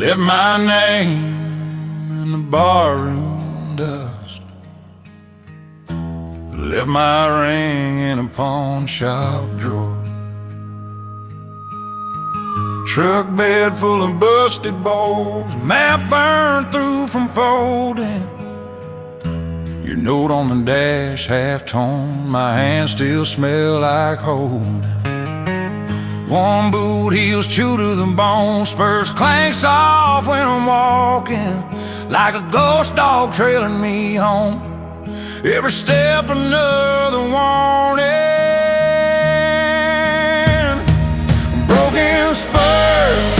Left my name in the barroom dust, left my ring in a pawn shop drawer. Truck bed full of busted bolts, map burned through from folding. Your note on the dash half torn, my hands still smell like holding. One boot heels chewed to the bone, spurs clank soft when I'm walking, like a ghost dog trailing me home. Every step another warning. Broken spurs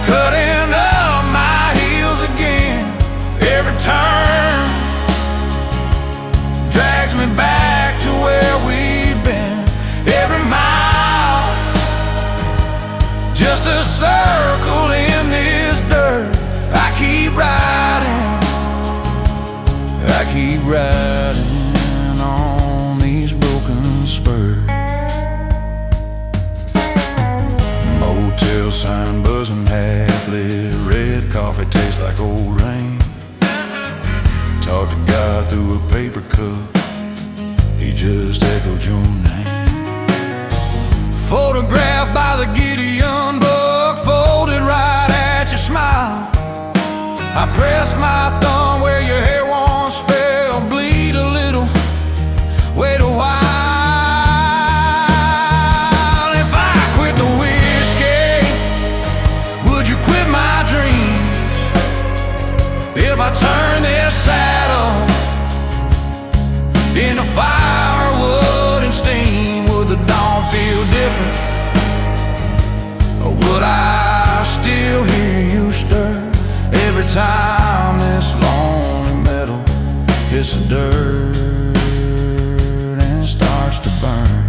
cutting up my heels again. Every turn drags me back to where we've been. Every mile just a circle in this dirt. I keep riding on these broken spurs. Motel sign buzzing, half lit, red coffee tastes like old rain. Talk to God through a paper cup, he just echoed your name. Photographed by the Gideon book, folded right at your smile. I press my thumb where your hair once fell, bleed a little, wait a while. If I quit the whiskey, would you quit my dreams? If I turn this saddle into firewood and steam, would the dawn feel different? Or would I still hear you stir every time this lonely metal hits the dirt and starts to burn?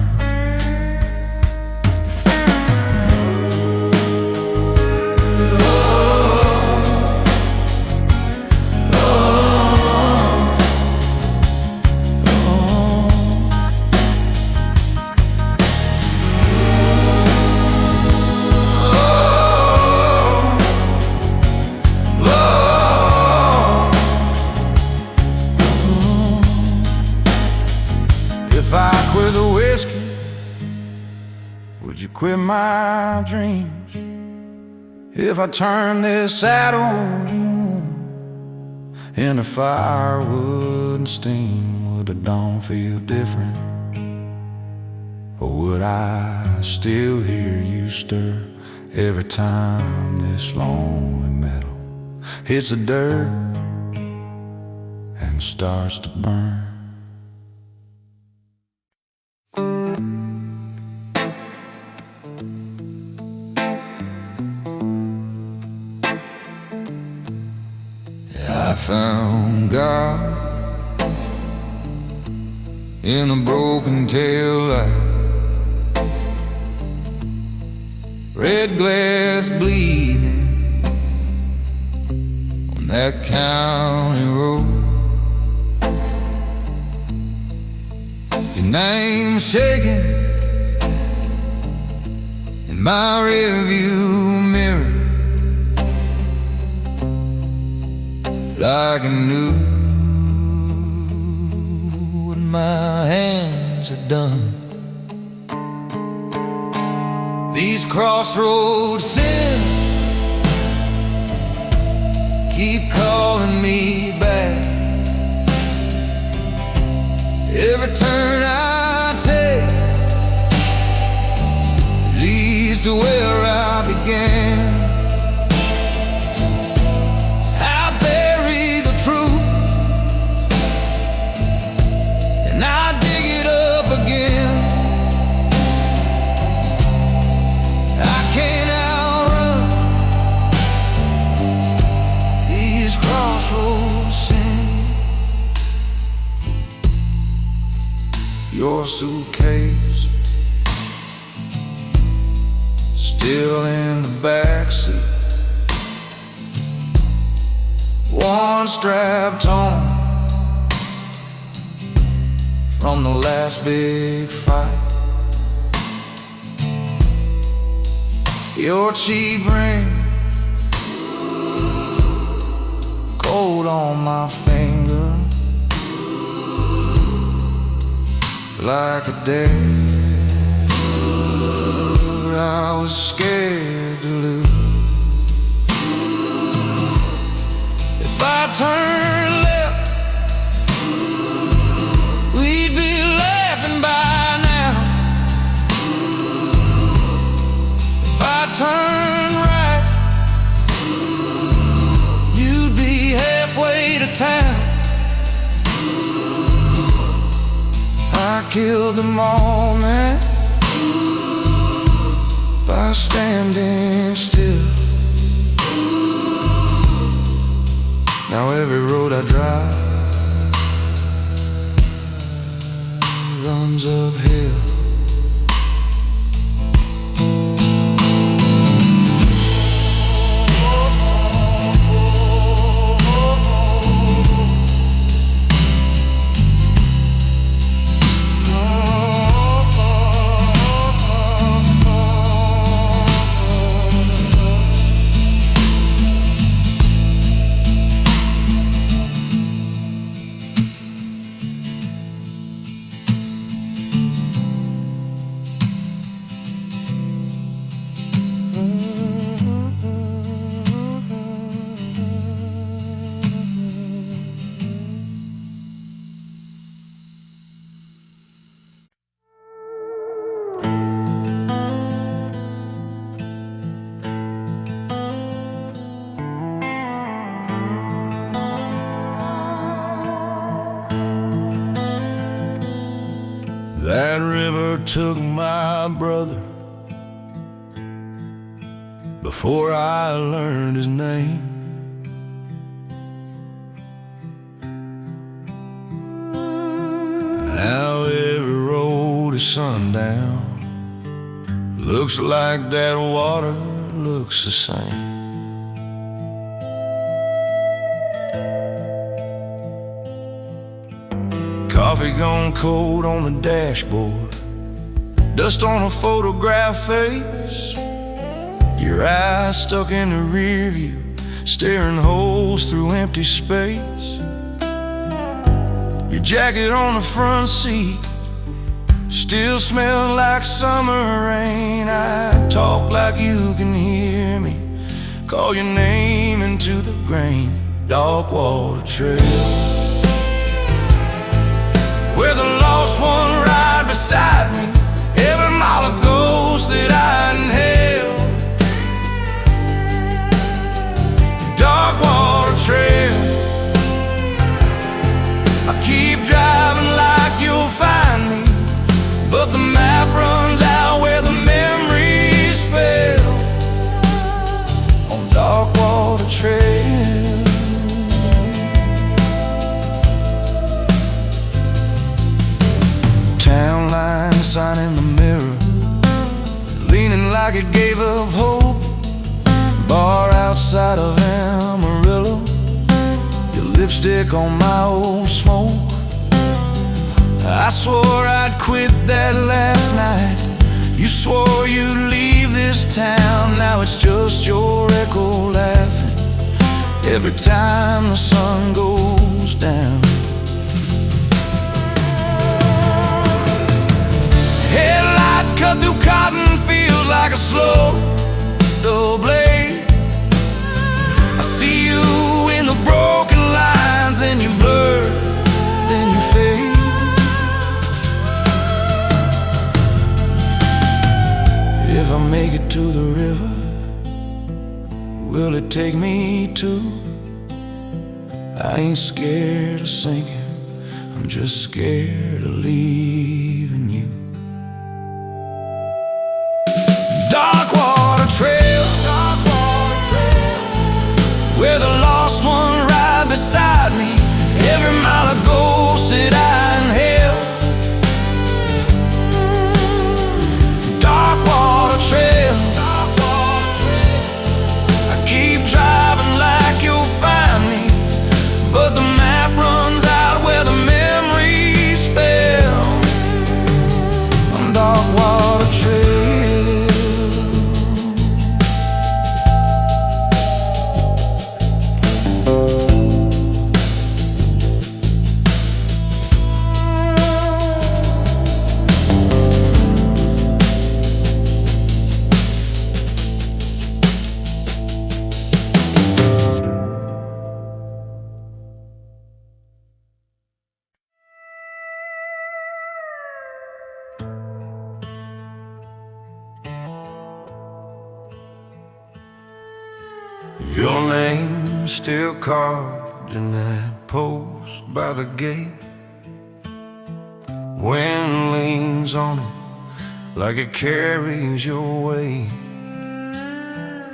If I quit the whiskey, would you quit my dreams? If I turn this saddle into firewood and steam, would the dawn feel different? Or would I still hear you stir every time this lonely metal hits the dirt and starts to burn? I found God in a broken tail light, red glass bleeding on that county road. Your name shaking in my rearview mirror, like I knew what my hands had done. These crossroads sin keep calling me back. Every turn I take leads to where I began. Your suitcase still in the backseat, one strapped on from the last big fight. Your cheap ring on my finger like a dare I was scared to lose. If I turn left, we'd be laughing by now. If I turn right, you'd be halfway to town. I killed the moment by standing still. Now every road I drive runs uphill. That river took my brother before I learned his name. Now every road is sundown. Looks like that water looks the same. Coffee gone cold on the dashboard, dust on a photograph face. Your eyes stuck in the rear view, staring holes through empty space. Your jacket on the front seat still smells like summer rain. I talk like you can hear me, call your name into the grain. Dark water trail, where the lost one ride beside me, every mile of ghost that I inhale. Dark water trail, I keep driving like you'll find me, but the map runs out where the memories fail. On dark water trail, town line sign in the mirror, leaning like it gave up hope. Bar outside of Amarillo, your lipstick on my old smoke. I swore I'd quit that last night. You swore you'd leave this town. Now it's just your echo laughing every time the sun goes down. Headlights cut through cotton fields like a slow dull blade. I see you in the broken lines, then you blur, then you fade. If I make it to the river, will it take me to? I ain't scared of sinking, I'm just scared of leaving you. Dark water trail, where the lost one ride beside me, every mile of ghost that I inhale. Dark water trail, I keep driving like you'll find me, but the map runs out where the memories fail. On dark water trail. Your name still carved in that post by the gate. Wind leans on it like it carries your weight.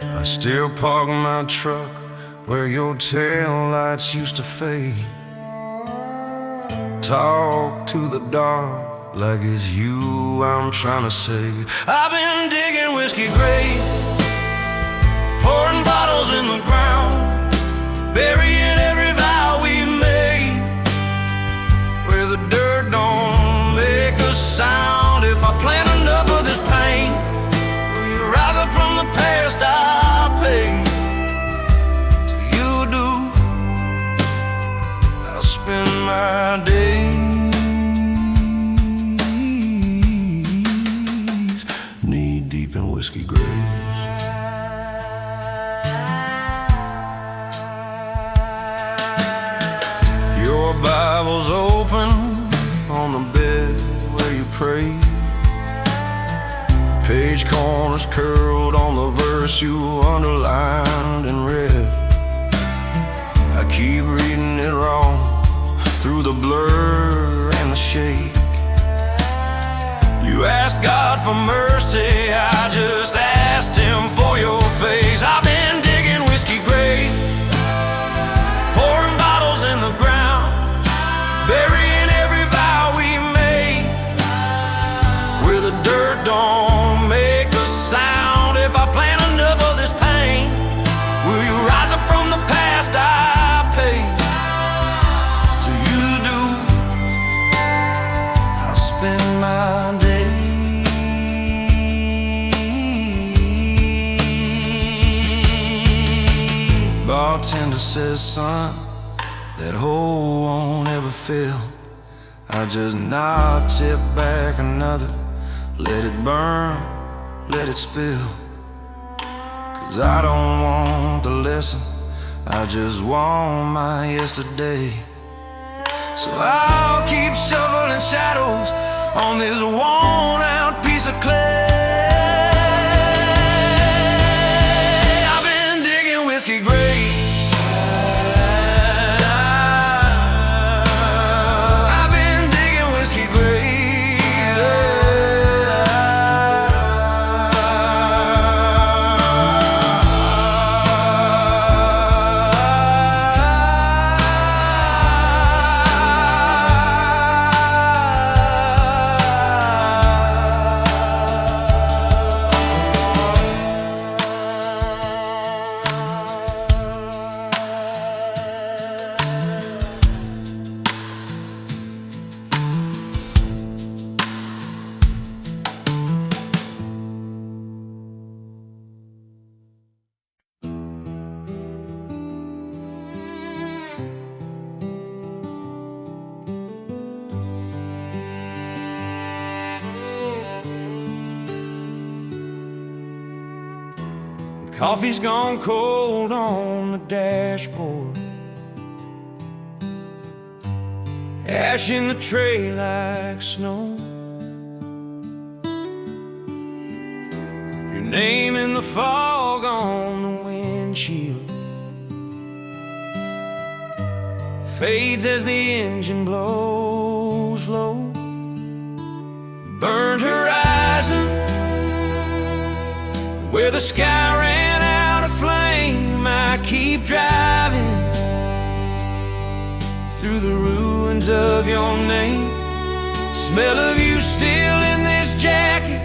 I still park my truck where your tail lights used to fade. Talk to the dark like it's you I'm trying to save. I've been digging whiskey grave, pouring bottles in the ground, burying every vow we made, where the dirt don't make a sound. If I plant enough of this pain, will you rise up from the past I paid? Till you do, I'll spend my days knee deep in whiskey graves. Your Bible's open on the bed where you pray. Page corners curled on the verse you underlined and read. I keep reading it wrong through the blur and the shake. You asked God for mercy, I just asked Him for your face. I've been digging whiskey grave, pouring bottles in the ground, burying every vow we made, where the dirt don't make a sound. If I plant enough of this pain, will you rise up from the past I paid? Till you do, I'll spend my days. Bartender says, son, that hole won't ever fill. I just nod, tip back another, let it burn, let it spill. Cause I don't want the lesson, I just want my yesterday. So I'll keep shoveling shadows on this worn out piece of clay. I've been digging whiskey grave, I've been digging whiskey grave. Coffee's gone cold on the dashboard, ash in the tray like snow. Your name in the fog on the windshield fades as the engine blows low. Burned horizon where the sky ran out of flame. I keep driving through the ruins of your name. Smell of you still in this jacket,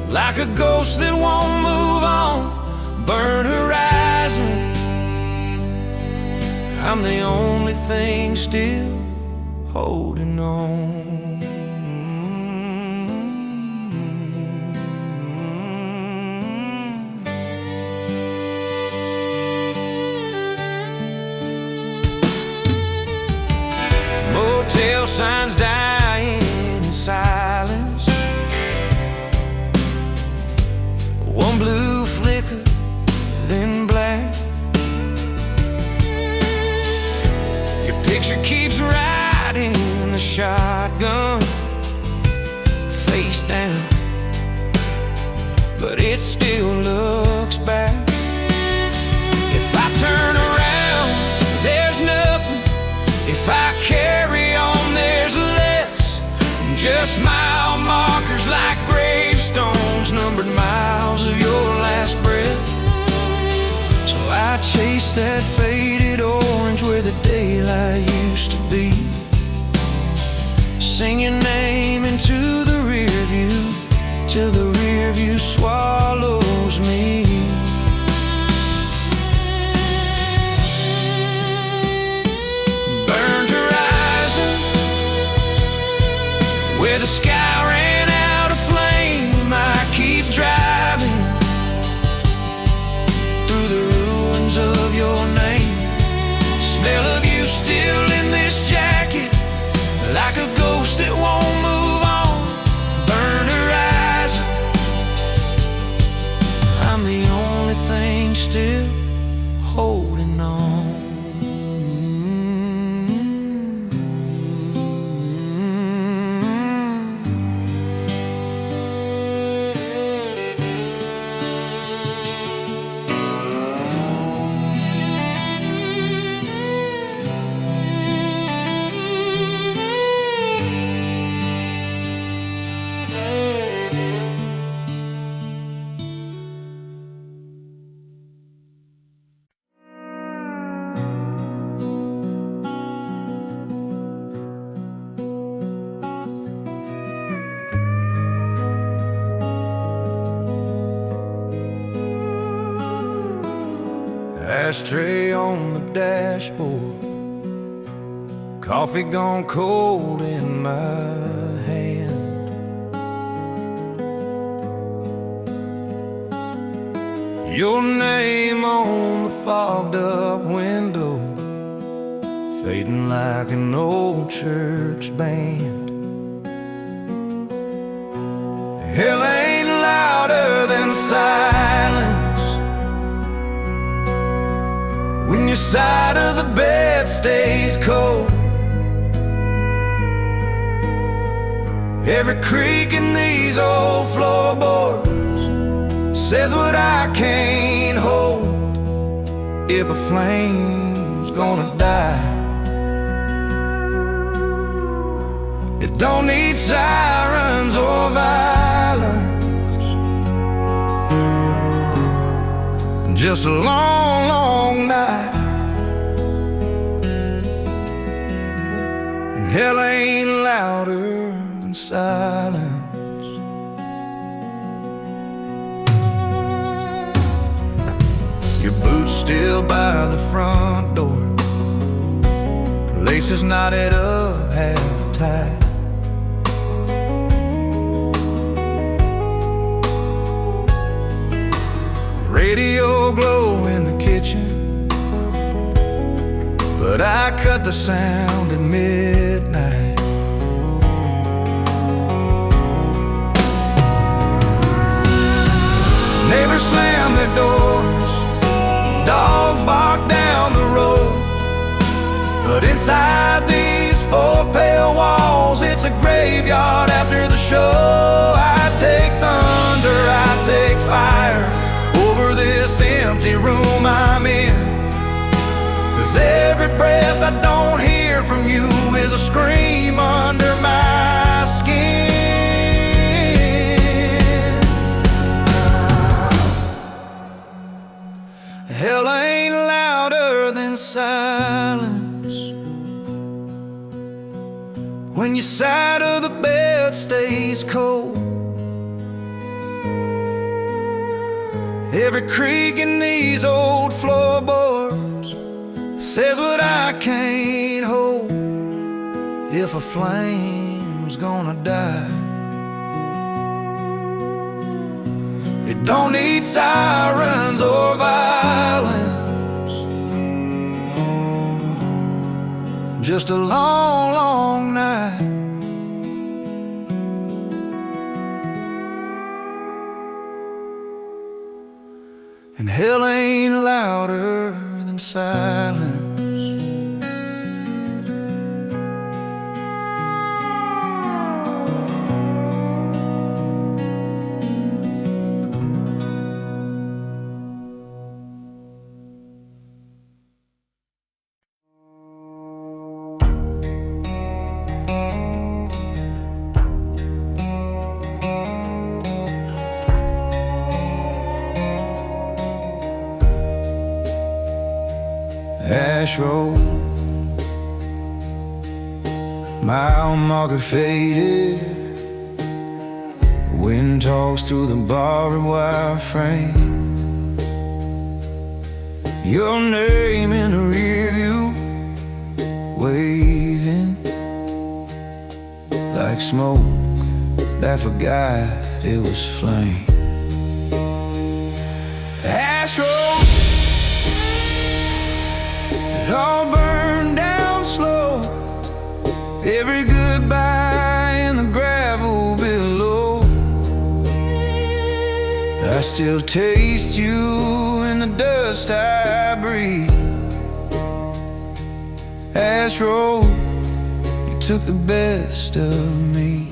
like a ghost that won't move on. Burnt horizon, I'm the only thing still holding on. Motel signs dying in silence, one blue flicker, then black. Your picture keeps riding the shotgun, face down, but it still looks back. If I turn Mile markers like gravestones, numbered miles of your last breath. So I chase that faded orange where the daylight used to be. Sing your name into the rear view till the rear view swallows me. Burned horizon, where the sky ran out of flame. I keep driving through the ruins of your name. Smell of you still in this jacket, like a ghost that won't move on. Burn horizon, I'm the only thing still holding on. Ashtray on the dashboard, coffee gone cold in my hand. Your name on the fogged up window, fading like an old church band. Hell ain't louder than silence when your side of the bed stays cold. Every creak in these old floorboards says what I can't hold. If a flame's gonna die, it don't need sirens or violence, just a long, long night. And hell ain't louder than silence. Your boots still by the front door, laces knotted up half tight. Radio glow in the kitchen, but I cut the sound at midnight. Neighbors slam their doors, dogs bark down the road, but inside these four pale walls, it's a graveyard after the show. I take thunder, I take fire over this empty room I'm in, 'cause every breath I don't hear from you is a scream under my skin. Hell ain't louder than silence when your side of the bed stays cold. Every creak in these old floorboards says what I can't hold. If a flame's gonna die, it don't need sirens or violence, just a long, long night. And hell ain't louder than silence. Ash road, mile marker faded. Wind talks through the barbed wire frame. Your name in the rear view, waving like smoke that forgot it was flame. Ash road, it all burned down slow. Every goodbye in the gravel below. I still taste you in the dust I breathe. Ash road, you took the best of me.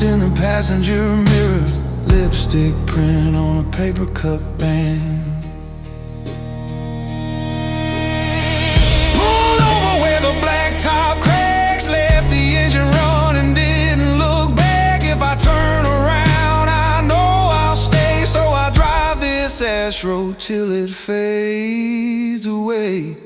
In the passenger mirror, lipstick print on a paper cup band. Pulled over where the blacktop cracks left the engine running, didn't look back. If I turn around, I know I'll stay. So I drive this ash road till it fades away.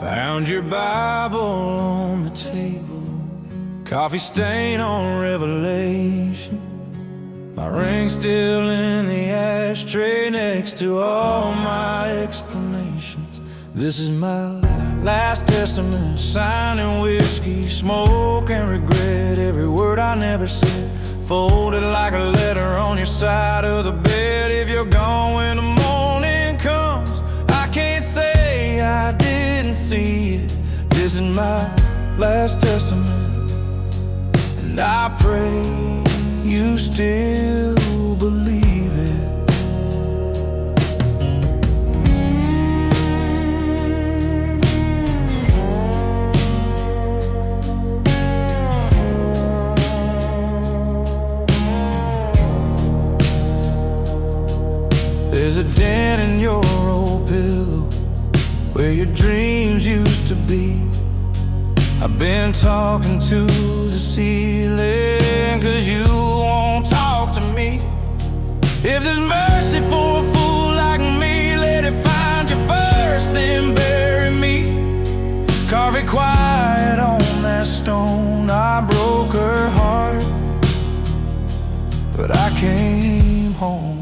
Found your Bible on the table, coffee stain on Revelation. My ring still in the ashtray next to all my explanations. This is my last testament, signed in whiskey, smoke and regret. Every word I never said, folded like a letter on your side of the bed. If you're gone when the morning comes, I can't say I didn't see it. This is my last testament, and I pray you still believe it. There's a dent in your old pillow where your dreams used to be. I've been talking to the ceiling, 'cause you won't talk to me. If there's mercy for a fool like me, let it find you first, then bury me. Carve it quiet on that stone. I broke her heart, but I came home.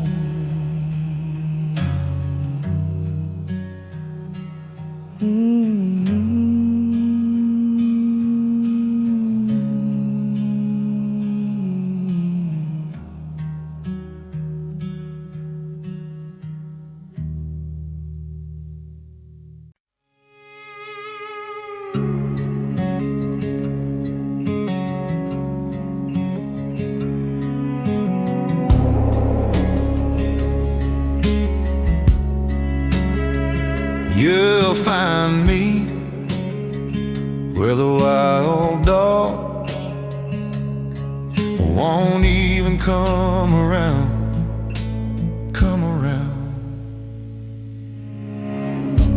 You'll find me where the wild dogs won't even come around.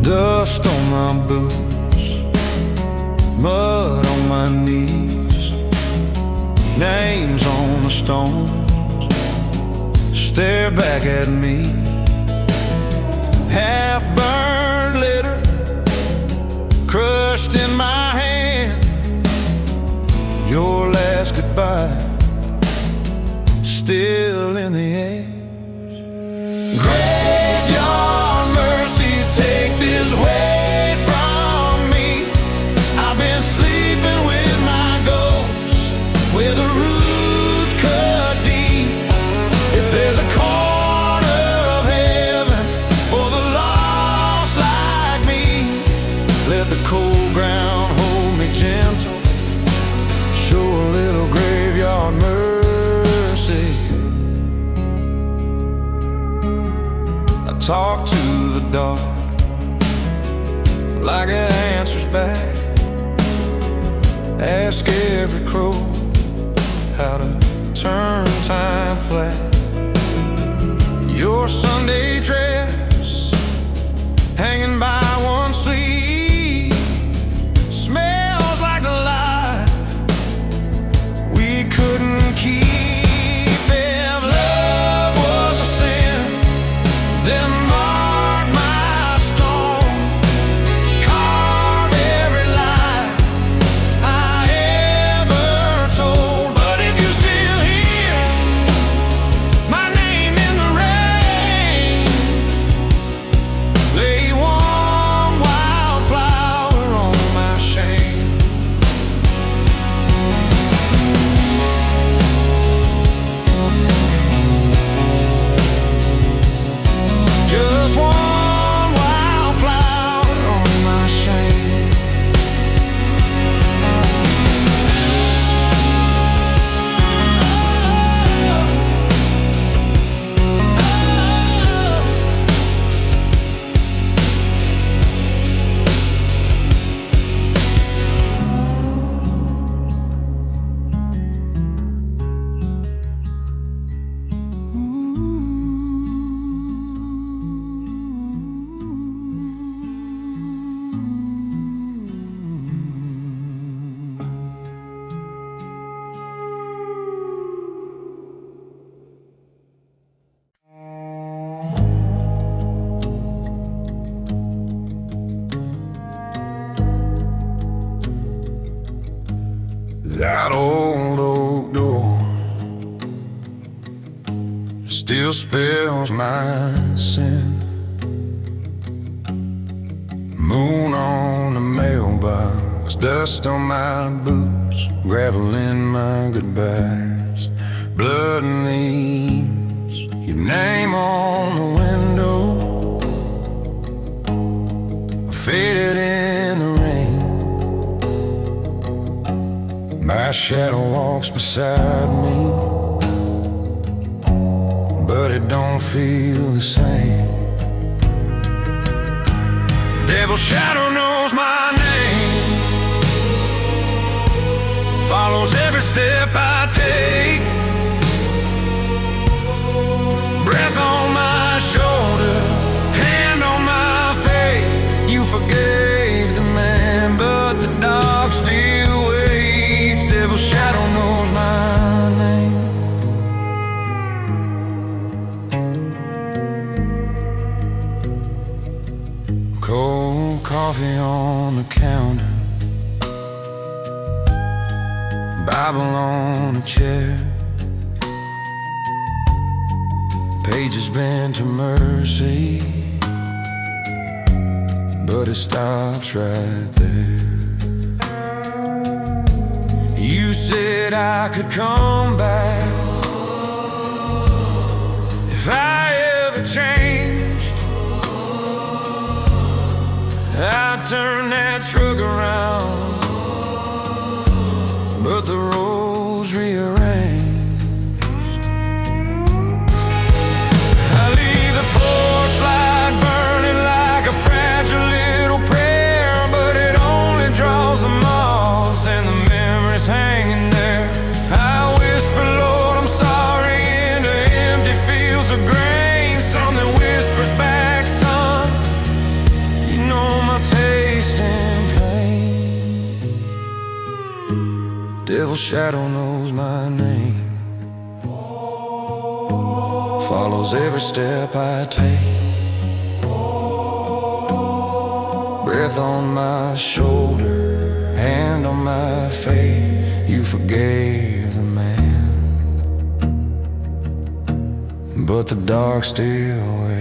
Dust on my boots, mud on my knees, names on the stones stare back at me. Half burned litter crushed in my hand, your last goodbye still in the air. Graveyard mercy, take this weight from me. I've been sleeping with my ghosts where the roots cut deep. If there's a corner of heaven for the lost dark, like it answers back. Ask every crow how to turn time flat. Your Sunday dress hanging by one sleeve smells like the life we couldn't keep. If love was a sin, then mark my stone, carve every lie I ever told. But if you still hear my name in the rain, lay one wildflower on my shame. Just one wildflower on my shame. That old oak door still spells my sin. Moon on the mailbox, dust on my boots, gravel in my goodbyes, blood and leaves, your name on the window, faded in the rain. My shadow walks beside me, but it don't feel the same. Devil's shadow knows my name, follows every step I take. Breath on my shoulder, hand on my face. You forgave the man, but the dog still waits. Devil's shadow knows my name. Cold coffee on the counter, Bible on a chair, pages bent to mercy, but it stops right there. You said I could come back if I ever changed. I turned that truck around, but the roads rearranged. I leave the porch light burning like a fragile little prayer, but it only draws the moths and the memories hanging there. I whisper, Lord, I'm sorry, into empty fields of grain. Something whispers back, son, you know my taste in pain. Devil's shadow knows my name, follows every step I take. Breath on my shoulder, hand on my face. You forgave the man, but the dark still waits.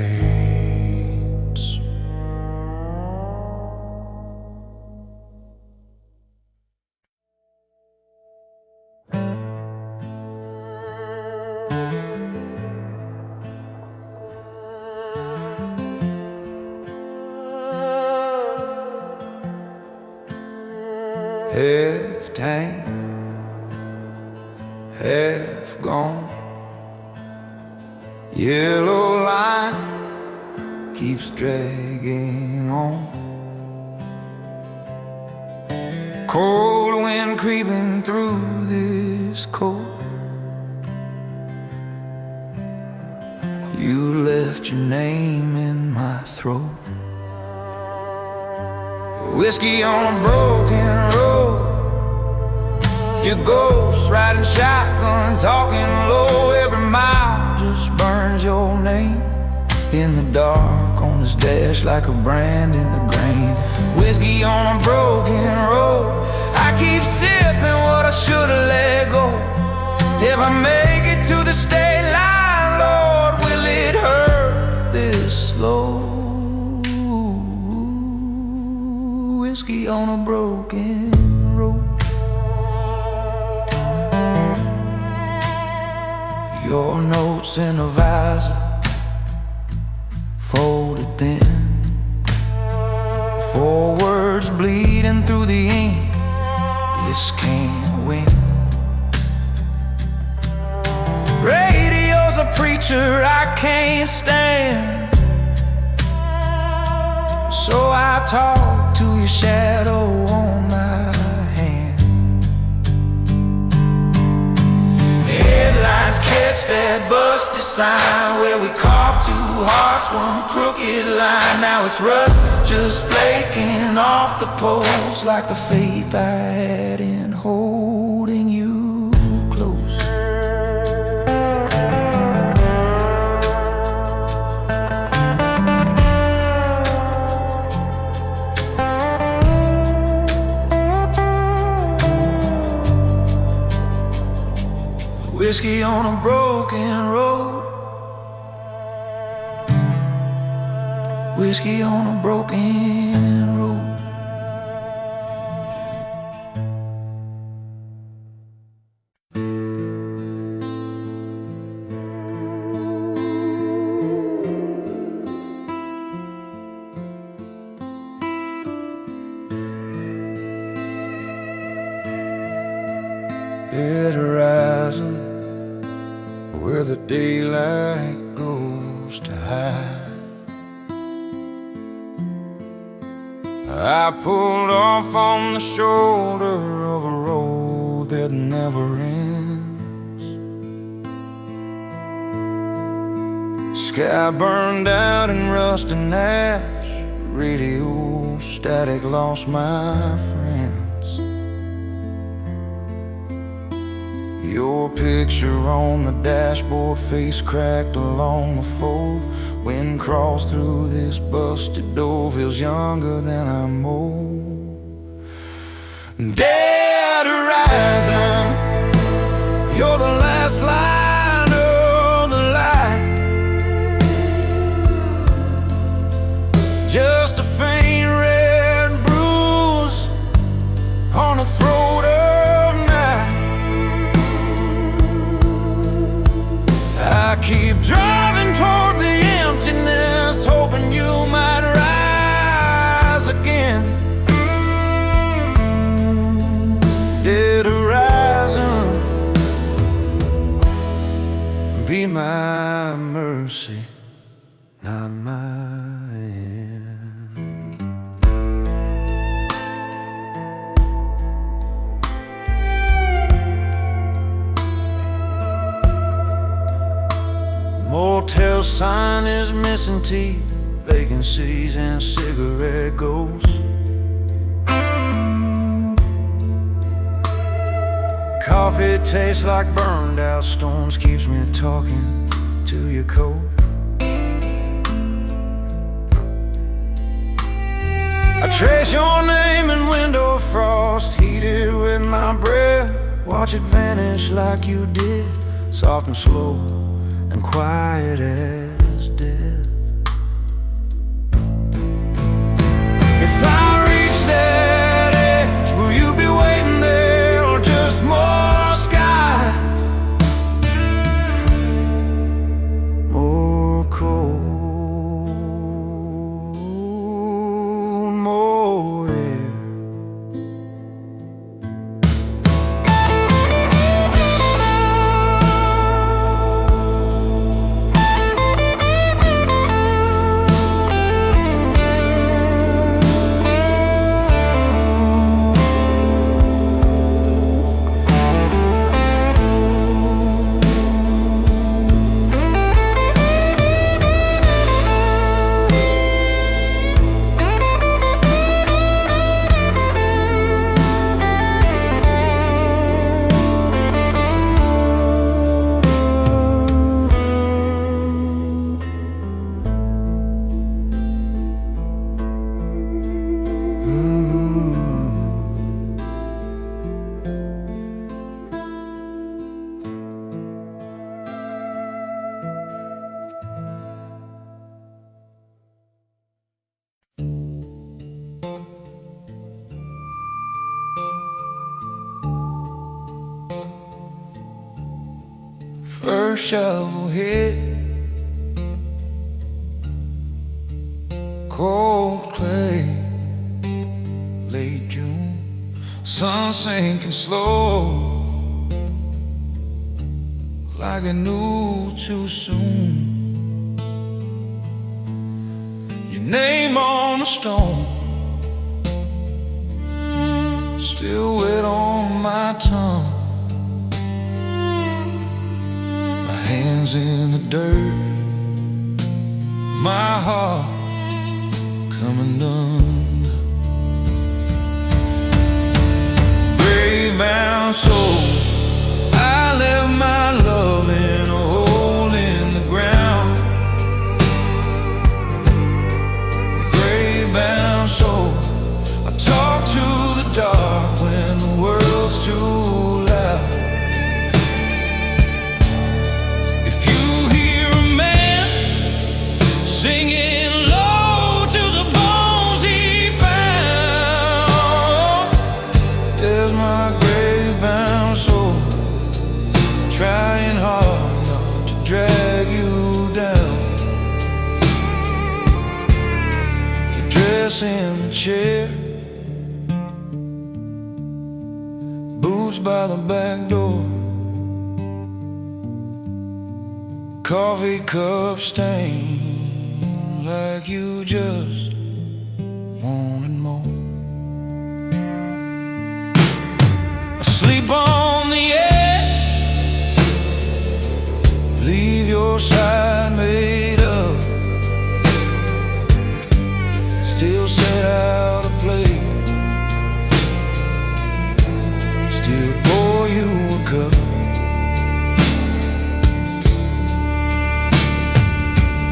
Half tame, half gone. Yellow line keeps dragging on. Cold wind creeping through this coat. You left your name in my throat. Whiskey on a broken road. Your ghost riding shotgun, talking low. Every mile just burns your name in the dark on this dash like a brand in the grain. Whiskey on a broken road. I keep sipping what I should've let go. If I make it to the state line, Lord, will it hurt this slow? Whiskey on a broken road. Your notes in a visor, folded thin, 4 words bleeding through the ink. This can't win. Radio's a preacher I can't stand, so I talk to your shadow on my hand. Headlights catch that busted sign where we carved 2 hearts, 1 crooked line. Now it's rust just flaking off the post, like the faith I had in holding you close. Whiskey on a broken road. Whiskey on a broken road. Dead horizon, where the daylight goes to hide. I pulled off on the shoulder of a road that never ends. Sky burned out and rust and ash. Radio static, lost my friends. Your picture on the dashboard, face cracked along the fold. Wind crossed through this busted door, feels younger than I'm old. Dead horizon, you're the last line of the light. Just a faint red bruise on the throat of night. I keep driving toward the emptiness, hoping you might rise again. Dead horizon, be my mercy, not my end. Motel sign is missing teeth, vacancies and cigarette ghosts. Coffee tastes like burned out stones, keeps me talking to your coat. I trace your name in window frost, heated with my breath. Watch it vanish like you did, soft and slow and quiet as death. If I reach that edge, will you be waiting there or just more sky? More cold, more air. first shovel hit. Cold clay, late June, sun sinking slow, like it knew too soon. Your name on the stone, still wet on my tongue. My hands in the dirt, my heart come undone. Grave-bound soul, I left my love in a hole in the ground. Grave-bound soul, I talk to the dark when the world's too loud. If you hear a man singing low to the bones he found, there's my grave-bound soul, trying hard not to drag you down. Your dress in the chair, boots by the back door, coffee cup stain like you just wanted more. Asleep on the edge, leave your side made up, still set out a plate, still pour you a cup.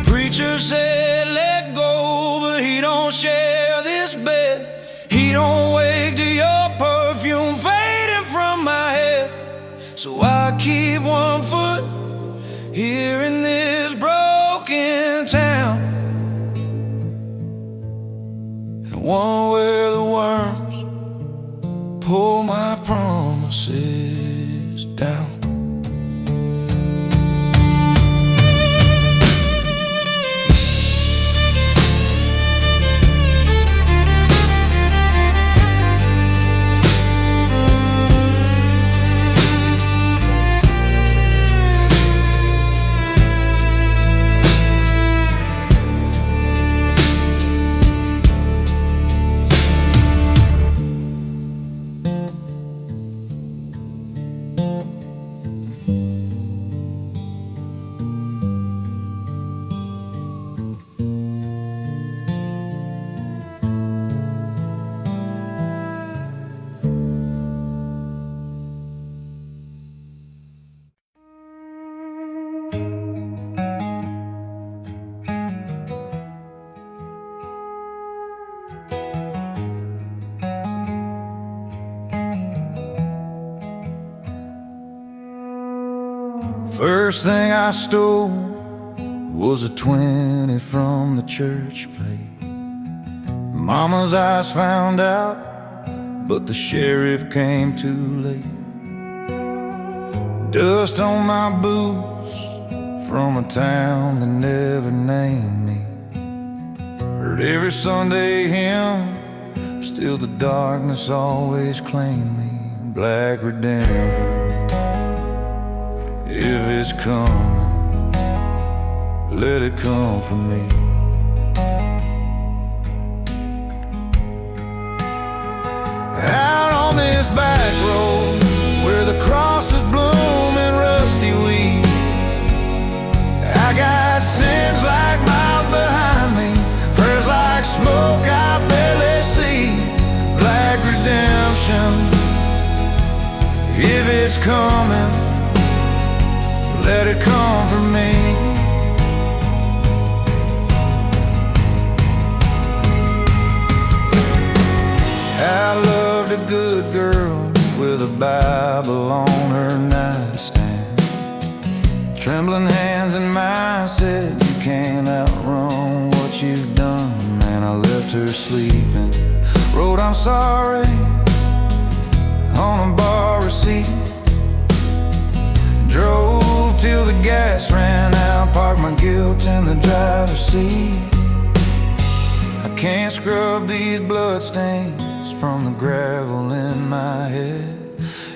Preacher said let go, but he don't share this bed. He don't wake to your perfume fading from my head. So I keep one foot here in this broken town, and one where the worms pull my promises down. First thing I stole was a 20 from the church plate. Mama's eyes found out, but the sheriff came too late. Dust on my boots from a town that never named me. Heard every Sunday hymn, still the darkness always claimed me. Black redemption, if it's coming, let it come for me. Out on this back road where the crosses bloom and rusty weed, I got sins like miles behind me, prayers like smoke I barely see. Black redemption, if it's coming, let it come for me. I loved a good girl with a Bible on her nightstand. Trembling hands in mine said, you can't outrun what you've done. Man, I left her sleeping, wrote I'm sorry on a bar receipt, drove drove till the gas ran out, parked my guilt in the driver's seat. I can't scrub these bloodstains from the gravel in my head.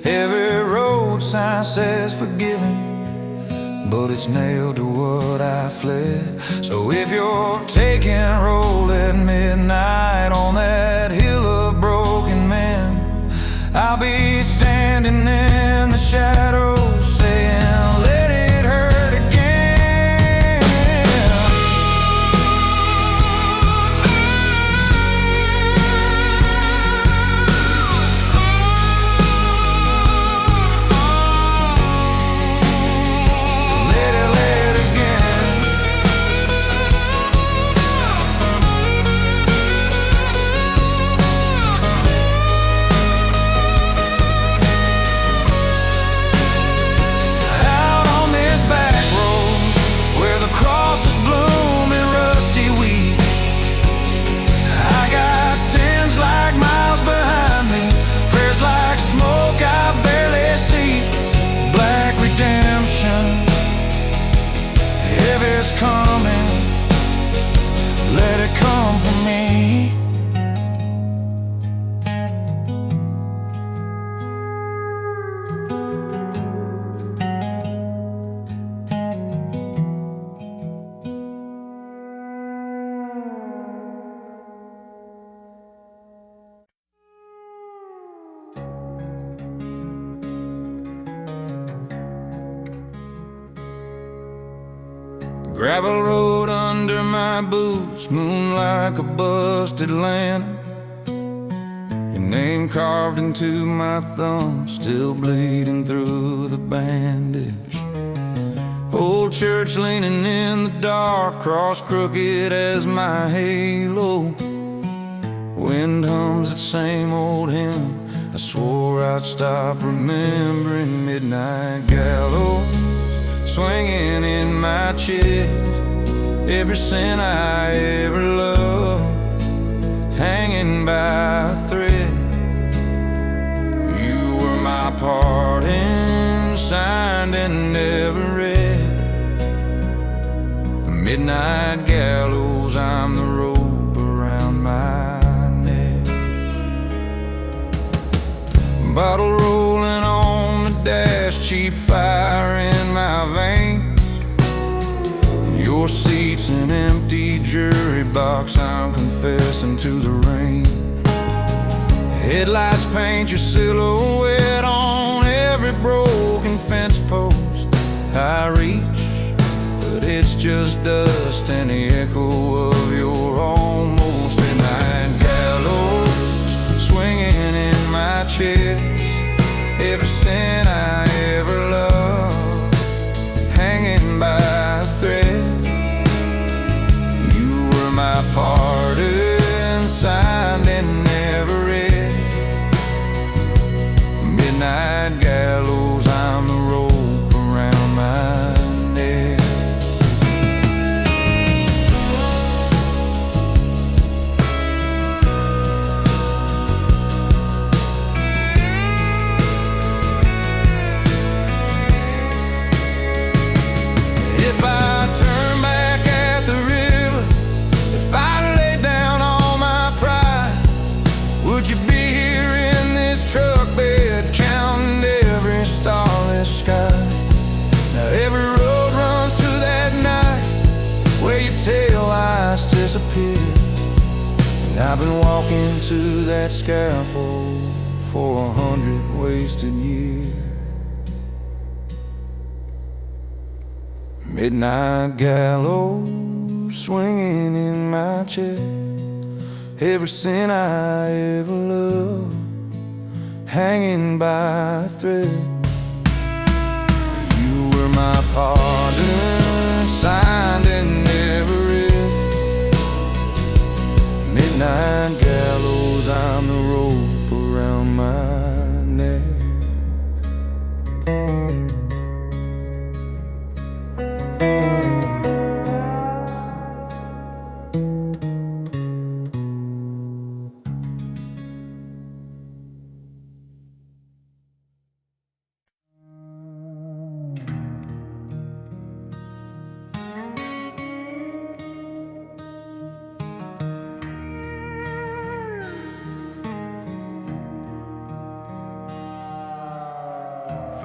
Every road sign says forgiven, but it's nailed to what I fled. So if you're taking roll at midnight on that hill of broken men, I'll be standing in the shadows saying, let it hurt again. Let it again. Out on this back road where the crosses bloom in rusty wheat, I got sins like miles behind me, prayers like smoke I barely see. Black redemption, if it's coming, let it come for me. Gravel road under my boots, moon like a busted lantern. Your name carved into my thumb, still bleeding through the bandage. Old church leaning in the dark, cross crooked as my halo. Wind hums that same old hymn I swore I'd stop remembering. Midnight gallows swinging in my chest, every sin I ever loved hanging by a thread. You were my pardon, signed and never read. Midnight gallows, I'm the rope around my neck. Bottle rolling on the dash, cheap fire in my veins. Your seat's an empty jury box, I'm confessing to the rain. Headlights paint your silhouette on every broken fence post. I reach, but it's just dust and the echo of your almost. Midnight gallows swinging in my chest, every sin I ever loved hanging by a thread. You were my pardon, signed and never read. Midnight gallows, I'm the rope around my neck. If I turn back at the river, if I lay down all my pride, would you be here in this truck bed, counting every starless sky? Now every road runs to that night where your taillights disappear, and I've been walking to that scaffold for 100 wasted years. Midnight gallows swinging in my chest, every sin I ever loved hanging by a thread. You were my pardon, signed and never read. Midnight gallows, I'm the rope around my neck.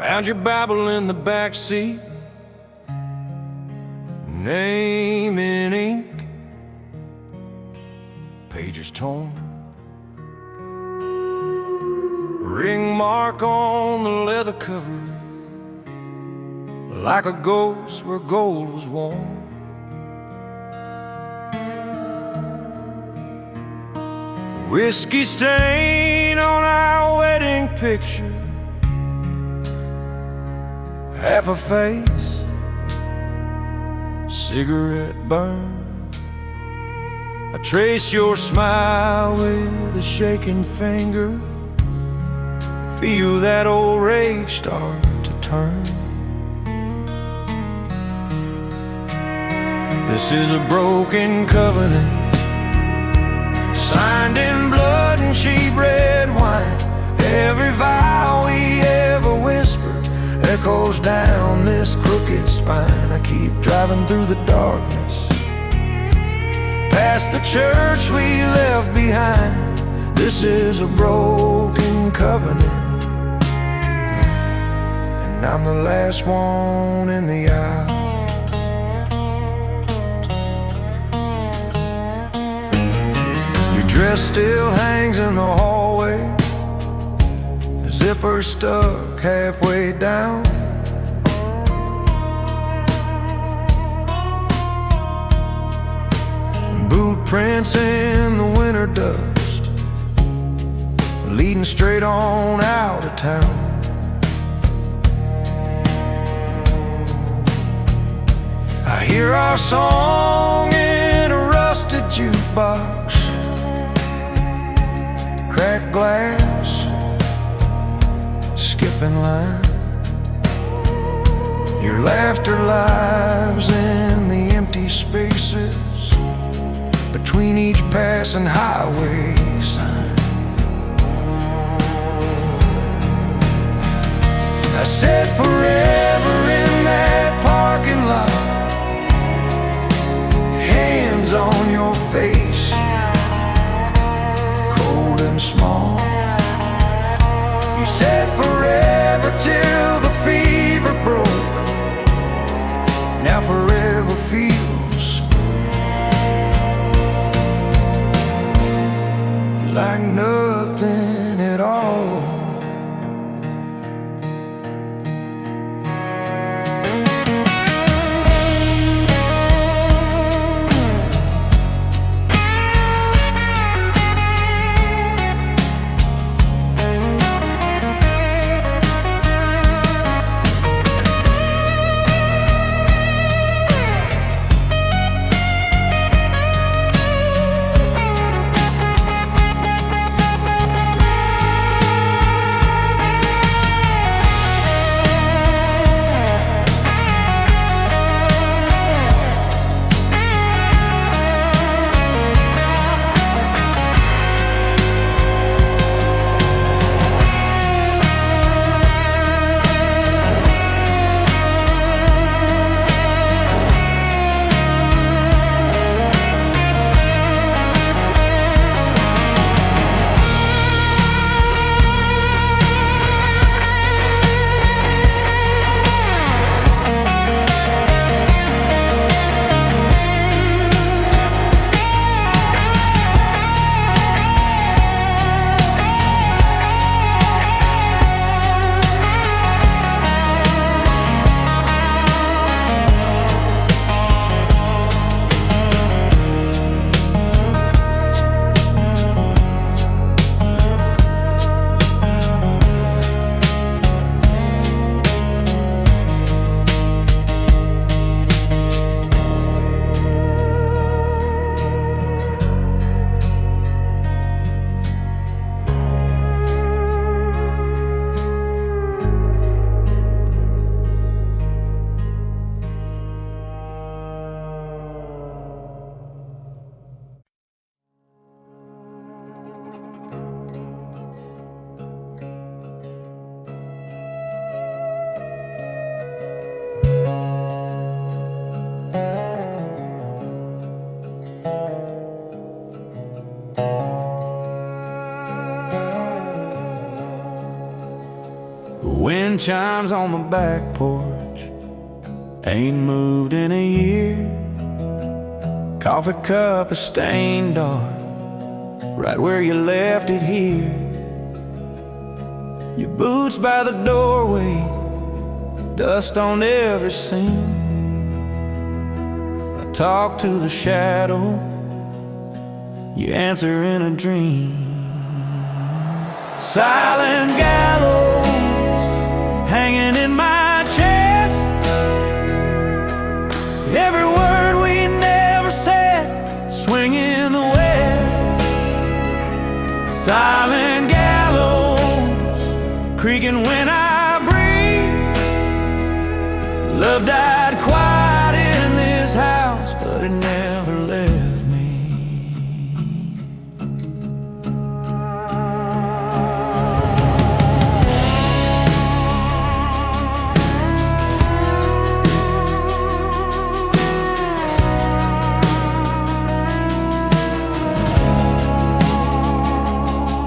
Found your Bible in the back seat, name in ink, pages torn, ring mark on the leather cover, like a ghost where gold was worn. Whiskey stain on our wedding picture, half a face, cigarette burn. I trace your smile with a shaking finger, feel that old rage start to turn. This is a broken covenant, signed in blood and cheap red wine. Every vow we ever whispered echoes down this crooked spine. I keep driving through the darkness, past the church we left behind. This is a broken covenant, and I'm the last one in the aisle. Your dress still hangs in the hallway, the zipper stuck halfway down. Boot prints in the winter dust, leading straight on out of town. I hear our song in a rusted jukebox, cracked glass, skipping line. Your laughter lives in the empty spaces between each passing highway sign. I said forever in that parking lot, hands on your face, cold and small. You said forever till the fever broke. Now forever feels like nothing at all. wind chimes on the back porch, ain't moved in a year. Coffee cup is stained dark, right where you left it here. Your boots by the doorway, dust on every seam. I talk to the shadow, you answer in a dream. Silent gallows hanging in my chest, every word we never said swinging in the west. Silent gallows creaking when I breathe. Love died quiet in this house, but it never left me.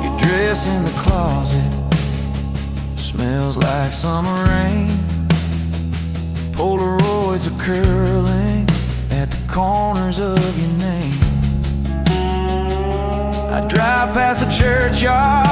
Your dress in the closet smells like summer rain. Polaroids are curling at the corners of your name. I drive past the churchyard